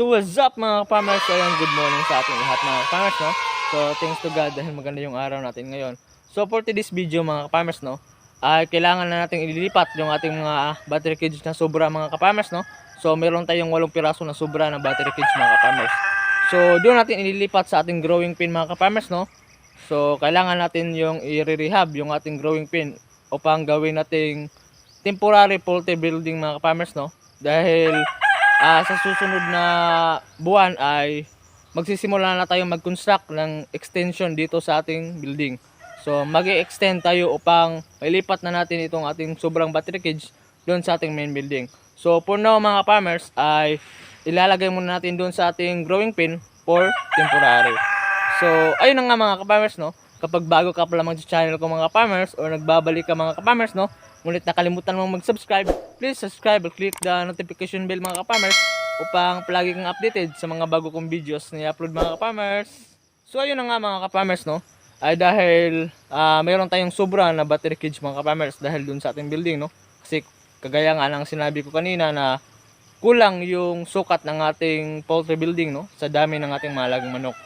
So what's up mga farmers? So ayan, good morning sa ating lahat mga farmers, no? So thanks to God dahil maganda yung araw natin ngayon. So for today's video mga farmers, no, ay kailangan na nating ililipat yung ating mga battery cage na sobra mga farmers, no? So meron tayong 8 piraso na sobra na battery cage mga farmers. So doon natin ililipat sa ating growing pin mga farmers, no? So kailangan natin yung i-rehab yung ating growing pin upang gawin nating temporary poultry building mga farmers, no? Dahil sa susunod na buwan ay magsisimula na tayong mag-construct ng extension dito sa ating building. So mag-extend tayo upang mailipat na natin itong ating sobrang battery cage doon sa ating main building. So for now mga farmers ay ilalagay muna natin doon sa ating growing pin for temporary. So ayun na nga mga farmers, no. Kapag bago ka pa lamang sa channel ko mga farmers or nagbabalik ka mga farmers, no, ngunit nakalimutan mong mag-subscribe, please subscribe at click the notification bell mga farmers upang palagi kang updated sa mga bago kong videos na i-upload mga farmers. So ayun na nga mga farmers, no, ay dahil mayroon tayong sobra na battery cage mga farmers dahil dun sa ating building, no. Kasi kagaya nga ng sinabi ko kanina na kulang yung sukat ng ating poultry building, no, sa dami ng ating malagang manok.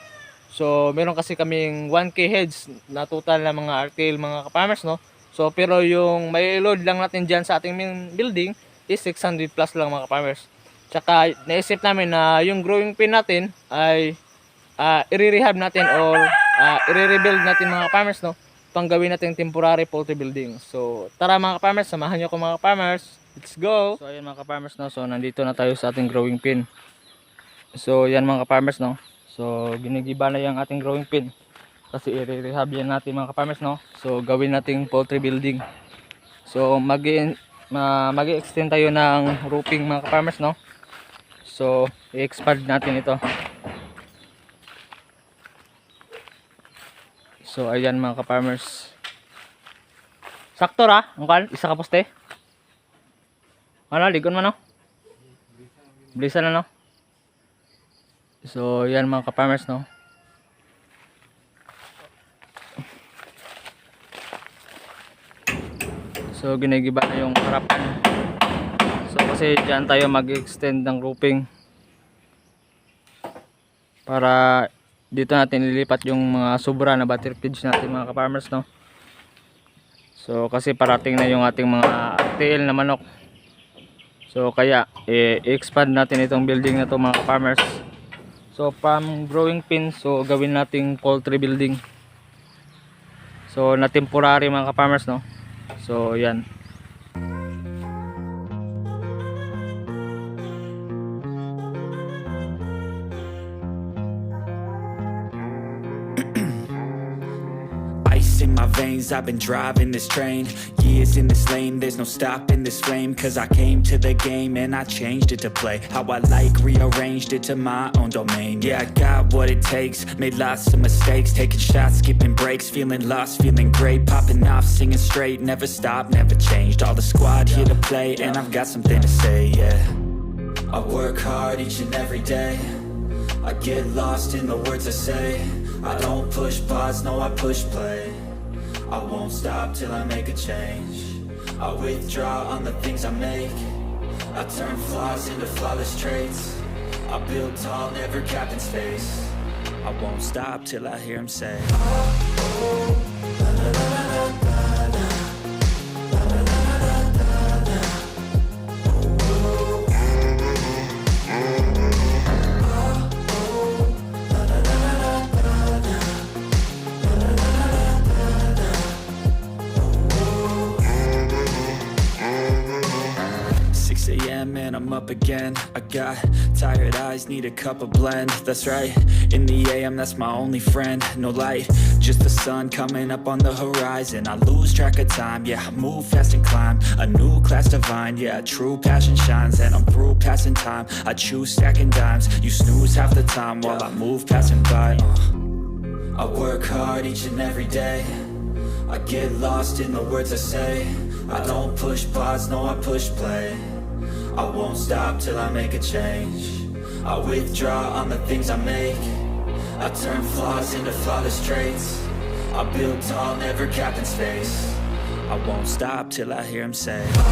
So meron kasi kaming 1K heads na total na mga RTL mga farmers, no. So pero yung may load lang natin dyan sa ating main building is 600 plus lang mga farmers. Tsaka naisip namin na yung growing pin natin ay i-rehab natin or i-rebuild natin mga farmers, no, pang gawin natin temporary poultry building. So tara mga farmers, samahan nyo ko mga farmers. Let's go! So ayan mga farmers, no, so nandito na tayo sa ating growing pin. So yan mga farmers, no. So ginigiba na yung ating growing pin kasi i-rehab yan natin mga farmers, no. So gawin nating poultry building. So mag-extend tayo ng roofing mga farmers, no. So i-expand natin ito. So ayan mga farmers. Sakto ra, angkal isa ka poste. Ano, ligon man, no. Bilisan na, no. So yan mga farmers, no. So ginigiba na yung harapan. So kasi dyan tayo mag-extend ng roofing para dito natin lilipat yung mga sobra na battery cage natin mga farmers, no. So kasi parating na yung ating mga RTL na manok. So kaya i-expand natin itong building na to mga farmers. So from growing pin, so gawin nating poultry building. So na temporary mga farmers, no. So yan. In my veins, I've been driving this train. Years in this lane, there's no stopping this flame. Cause I came to the game and I changed it to play how I like, rearranged it to my own domain. Yeah, I got what it takes, made lots of mistakes, taking shots, skipping breaks, feeling lost, feeling great, popping off, singing straight, never stopped, never changed. All the squad here to play and I've got something to say, yeah. I work hard each and every day, I get lost in the words I say. I don't push pause, no I push play. I won't stop till I make a change. I withdraw on the things I make. I turn flaws into flawless traits. I build tall, never capped in space. I won't stop till I hear him say, oh, la, la, la, la, la. And I'm up again. I got tired eyes, need a cup of blend. That's right, in the AM, that's my only friend. No light, just the sun coming up on the horizon. I lose track of time, yeah, I move fast and climb a new class divine, yeah, true passion shines. And I'm through passing time, I choose stacking dimes. You snooze half the time while I move passing by. I work hard each and every day, I get lost in the words I say. I don't push pause, no I push play. I won't stop till I make a change. I withdraw on the things I make. I turn flaws into flawless traits. I build tall, never capped in space. I won't stop till I hear him say, oh,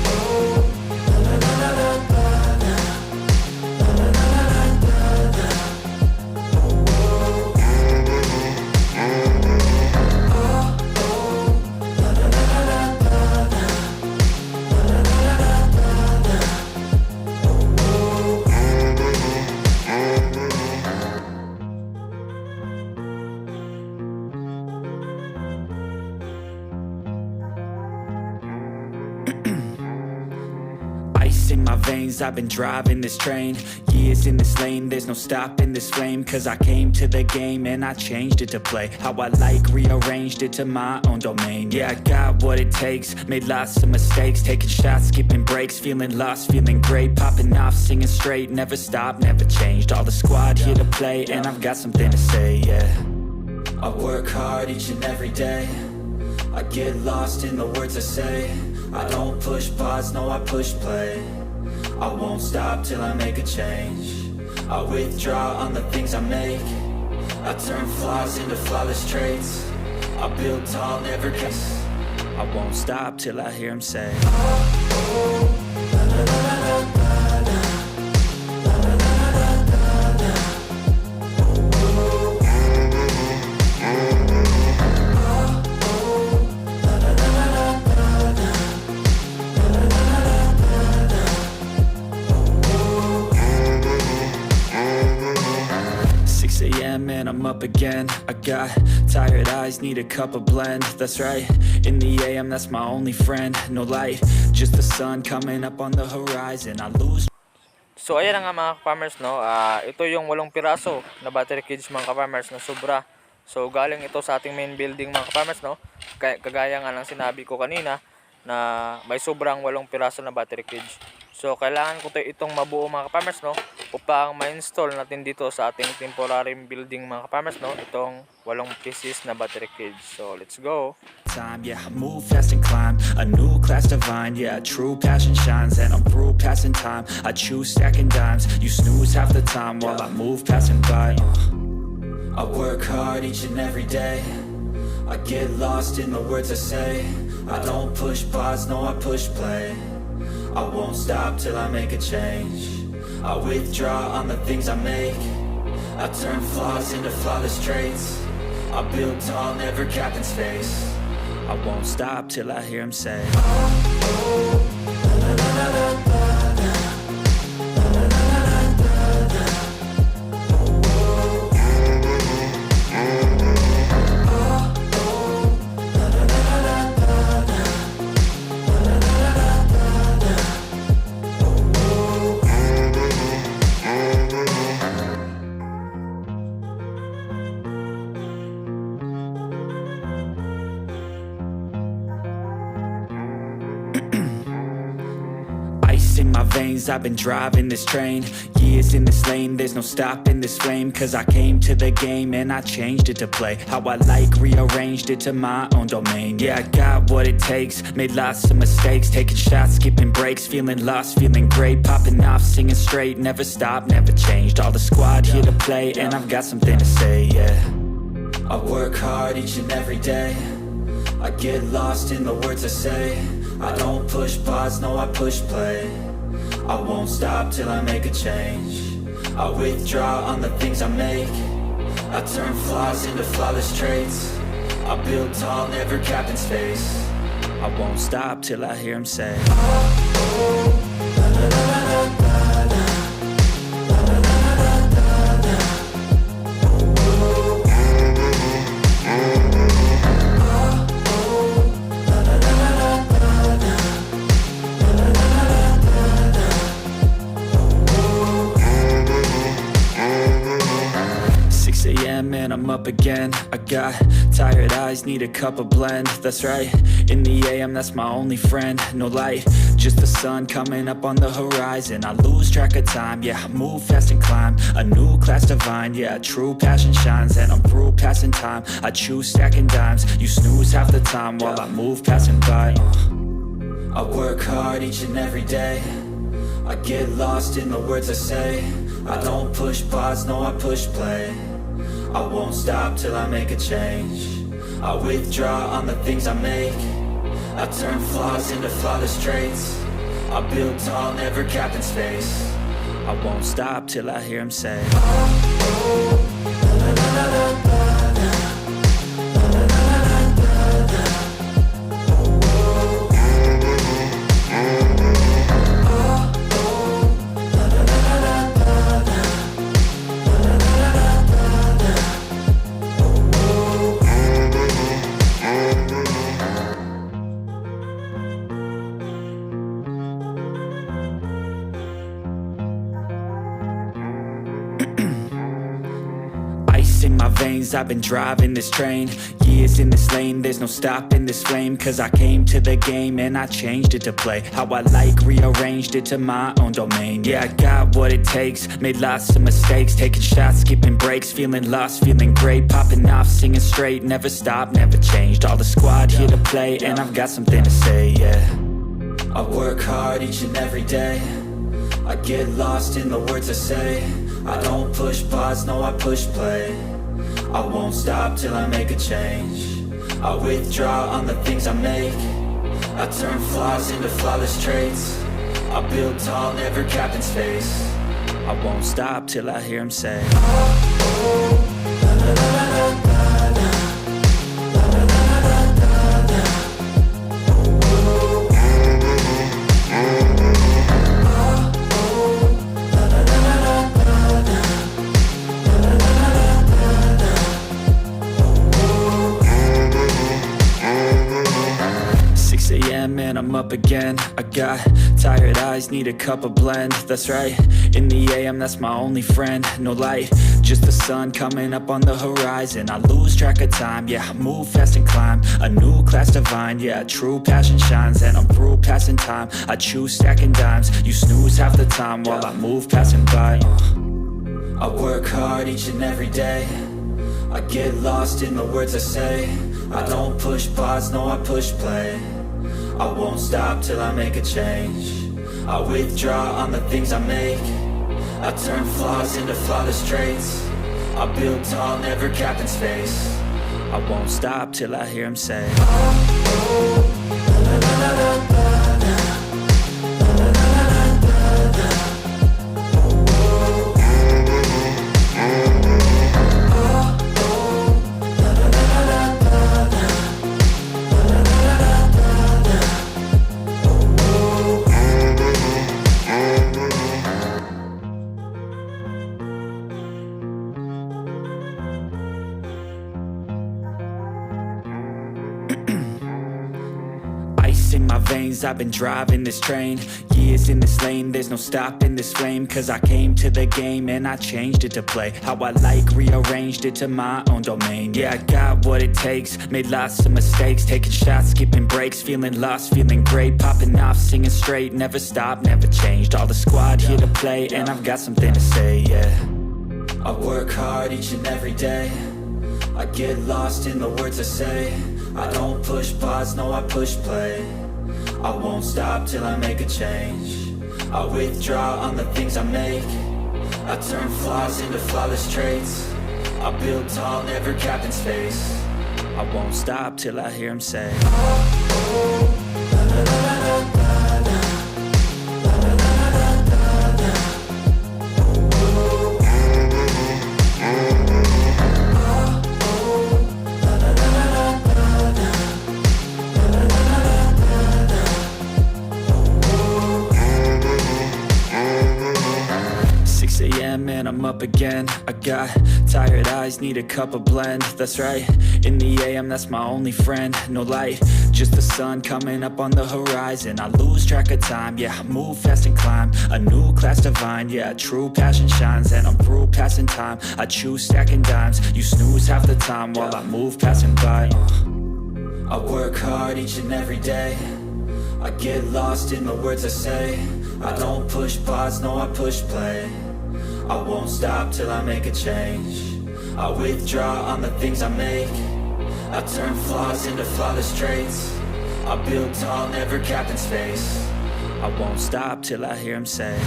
oh, la, la, la, la, la, la, la, la, la, la, la. veins, I've been driving this train. Years in this lane, there's no stopping this flame. Cause I came to the game and I changed it to play how I like, rearranged it to my own domain. Yeah, I got what it takes, made lots of mistakes, taking shots, skipping breaks, feeling lost, feeling great, popping off, singing straight, never stopped, never changed. All the squad here to play and I've got something to say, yeah. I work hard each and every day, I get lost in the words I say. I don't push pause, no I push play. I won't stop till I make a change. I withdraw on the things I make. I turn flaws into flawless traits. I build tall, never kiss. I won't stop till I hear him say, and I'm up again. I got tired eyes, need a cup of blend. That's right, in the AM, that's my only friend. No light, just the sun coming up on the horizon. I lose. So ayan na nga mga farmers, no. Ito yung 8 piraso na battery cage mga farmers na sobra. So galing ito sa ating main building mga farmers, no. Kagaya nga ng sinabi ko kanina na may sobrang 8 piraso na battery cage. So kailangan ko itong mabuo mga farmers, no, upang ma-install natin dito sa ating temporary building mga farmers, no, itong 8 pieces na battery cage. So let's go. Time, yeah, I move fast and climb a new class divine. Yeah, true passion shines and I'm through passing time. I choose stacking dimes, you snooze half the time while I move passing by. I work hard each and every day, I get lost in the words I say. I don't push pause, no I push play. I won't stop till I make a change. I withdraw on the things I make. I turn flaws into flawless traits. I build tall, never capped in space. I won't stop till I hear him say, in my veins, I've been driving this train. Years in this lane, there's no stopping this flame. Cause I came to the game and I changed it to play how I like, rearranged it to my own domain. Yeah, I got what it takes, made lots of mistakes, taking shots, skipping breaks, feeling lost, feeling great, popping off, singing straight, never stopped, never changed. All the squad here to play and I've got something to say, yeah. I work hard each and every day, I get lost in the words I say. I don't push pause, no I push play. I won't stop till I make a change. I withdraw on the things I make. I turn flaws into flawless traits. I build tall, never capped in space. I won't stop till I hear him say, and I'm up again. I got tired eyes, need a cup of blend. That's right, in the AM, that's my only friend. No light, just the sun coming up on the horizon. I lose track of time, yeah, I move fast and climb a new class divine. Yeah, true passion shines and I'm through passing time. I choose stacking dimes, you snooze half the time while I move passing by. I work hard each and every day, I get lost in the words I say. I don't push pause, no I push play. I won't stop till I make a change. I withdraw on the things I make. I turn flaws into flawless traits. I build tall, never capped in space. I won't stop till I hear him say, veins, I've been driving this train. Years in this lane, there's no stopping this flame. Cause I came to the game and I changed it to play how I like, rearranged it to my own domain. Yeah, I got what it takes, made lots of mistakes, taking shots, skipping breaks, feeling lost, feeling great, popping off, singing straight, never stopped, never changed. All the squad here to play, and I've got something to say, yeah. I work hard each and every day, I get lost in the words I say. I don't push pause, no I push play. I won't stop till I make a change. I withdraw on the things I make. I turn flaws into flawless traits. I build tall, never capped in space. I won't stop till I hear him say, and I'm up again. I got tired eyes, need a cup of blend. That's right, in the AM, that's my only friend. No light, just the sun coming up on the horizon. I lose track of time, yeah, I move fast and climb a new class divine, yeah, true passion shines. And I'm through passing time, I choose stacking dimes. You snooze half the time while I move passing by. I work hard each and every day, I get lost in the words I say. I don't push pause, no I push play. I won't stop till I make a change. I withdraw on the things I make. I turn flaws into flawless traits. I build tall, never capped in space. I won't stop till I hear him say, in my veins, I've been driving this train. Years in this lane, there's no stopping this flame. Cause I came to the game and I changed it to play how I like, rearranged it to my own domain. Yeah, I got what it takes, made lots of mistakes, taking shots, skipping breaks, feeling lost, feeling great, popping off, singing straight, never stopped, never changed. All the squad here to play, and I've got something to say, yeah. I work hard each and every day, I get lost in the words I say. I don't push pause, no I push play. I won't stop till I make a change. I withdraw on the things I make. I turn flaws into flawless traits. I build tall, never capped in space. I won't stop till I hear him say, 6 a.m. and I'm up again. I got tired eyes, need a cup of blend. That's right, in the AM, that's my only friend. No light, just the sun coming up on the horizon. I lose track of time, yeah, I move fast and climb a new class divine, yeah, true passion shines. And I'm through passing time, I choose stacking dimes. You snooze half the time while I move passing by. I work hard each and every day, I get lost in the words I say. I don't push pause, no I push play. I won't stop till I make a change. I withdraw on the things I make. I turn flaws into flawless traits. I build tall, never capped in space. I won't stop till I hear him say,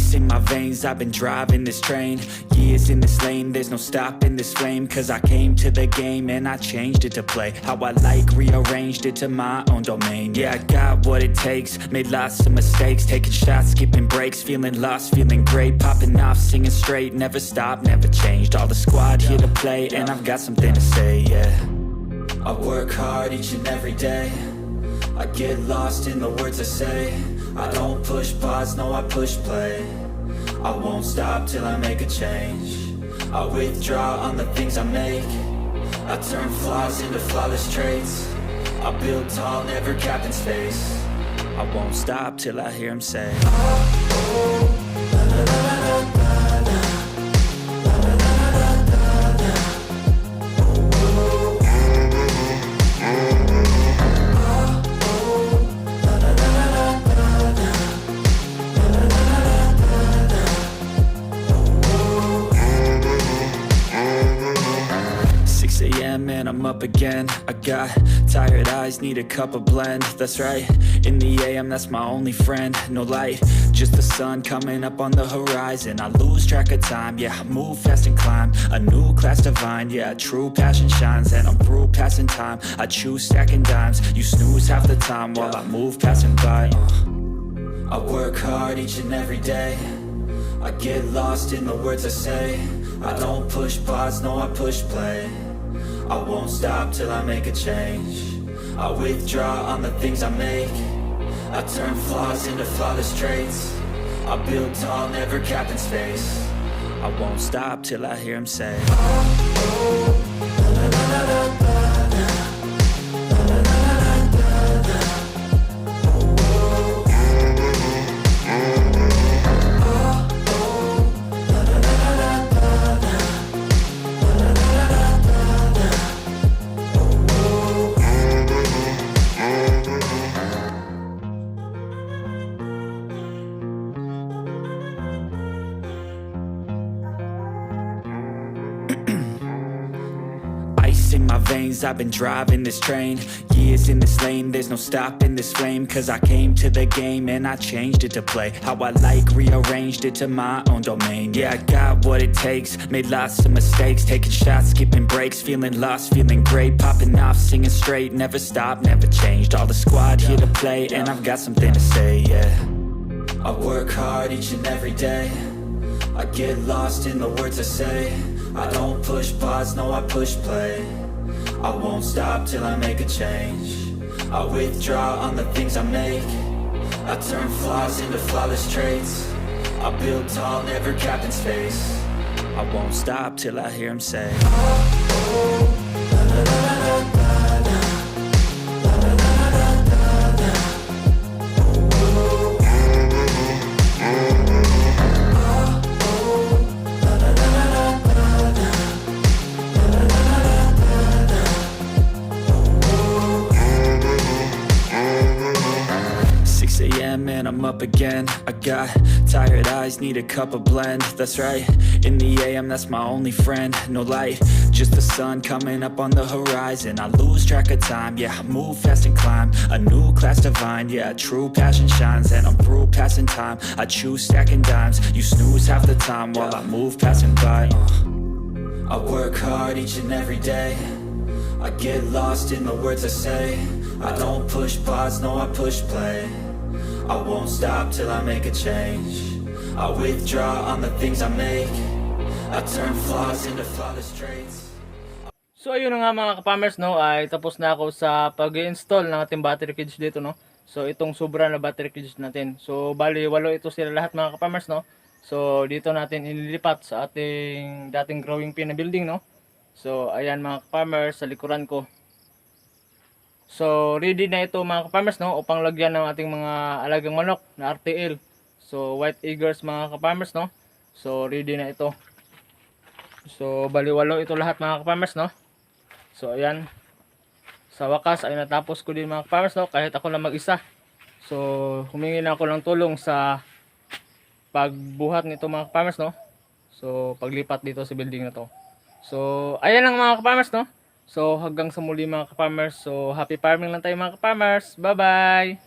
Ice in my veins, I've been driving this train. Years in this lane, there's no stopping this flame. Cause I came to the game and I changed it to play how I like, rearranged it to my own domain. Yeah, I got what it takes, made lots of mistakes, taking shots, skipping breaks, feeling lost, feeling great, popping off, singing straight, never stopped, never changed. All the squad here to play and I've got something to say, yeah. I work hard each and every day, I get lost in the words I say. I don't push pause, no I push play. I won't stop till I make a change. I withdraw on the things I make. I turn flaws into flawless traits. I build tall, never capped in space. I won't stop till I hear him say, and I'm up again. I got tired eyes, need a cup of blend. That's right, in the AM, that's my only friend. No light, just the sun coming up on the horizon. I lose track of time, yeah, I move fast and climb a new class divine, yeah, true passion shines. And I'm through passing time, I choose stacking dimes. You snooze half the time while I move passing by. I work hard each and every day, I get lost in the words I say. I don't push pause, no I push play. I won't stop till I make a change. I withdraw on the things I make. I turn flaws into flawless traits. I build tall, never capped in space. I won't stop till I hear him say, in my veins, I've been driving this train. Years in this lane, there's no stopping this flame. Cause I came to the game and I changed it to play how I like, rearranged it to my own domain. Yeah, I got what it takes, made lots of mistakes, taking shots, skipping breaks, feeling lost, feeling great, popping off, singing straight, never stopped, never changed. All the squad here to play and I've got something to say, yeah. I work hard each and every day, I get lost in the words I say. I don't push pause, no I push play. I won't stop till I make a change. I withdraw on the things I make. I turn flaws into flawless traits. I build tall, never capped in space. I won't stop till I hear him say, and I'm up again. I got tired eyes, need a cup of blend. That's right, in the AM, that's my only friend. No light, just the sun coming up on the horizon. I lose track of time, yeah, I move fast and climb a new class divine, yeah, true passion shines. And I'm through passing time, I choose stacking dimes. You snooze half the time while I move passing by. I work hard each and every day, I get lost in the words I say. I don't push pause, no I push play. I won't stop till I make a change. I withdraw on the things I make. I turn flaws into flawless traits. So ayun na nga mga ka-farmers, no, ay tapos na ako sa pag-install ng ating battery cage dito, no. So itong sobra na battery cage natin. So bali 8 ito sila lahat mga ka-farmers, no. So dito natin ililipat sa ating dating growing pin na building, no. So ayan mga ka-farmers sa likuran ko. So ready na ito mga ka-farmers, no, upang lagyan ng ating mga alagang manok na RTL. So white eagers mga ka-farmers, no. So ready na ito. So bali 8 ito lahat mga ka-farmers, no. So ayan. Sa wakas ay natapos ko din mga ka-farmers, no, kahit ako lang mag-isa. So humingi na ako ng tulong sa pagbuhat nito mga ka-farmers, no. So paglipat dito sa building na to. So ayan lang mga ka-farmers, no. So hanggang sa muli mga ka-farmers. So happy farming lang tayo mga ka-farmers. Bye bye.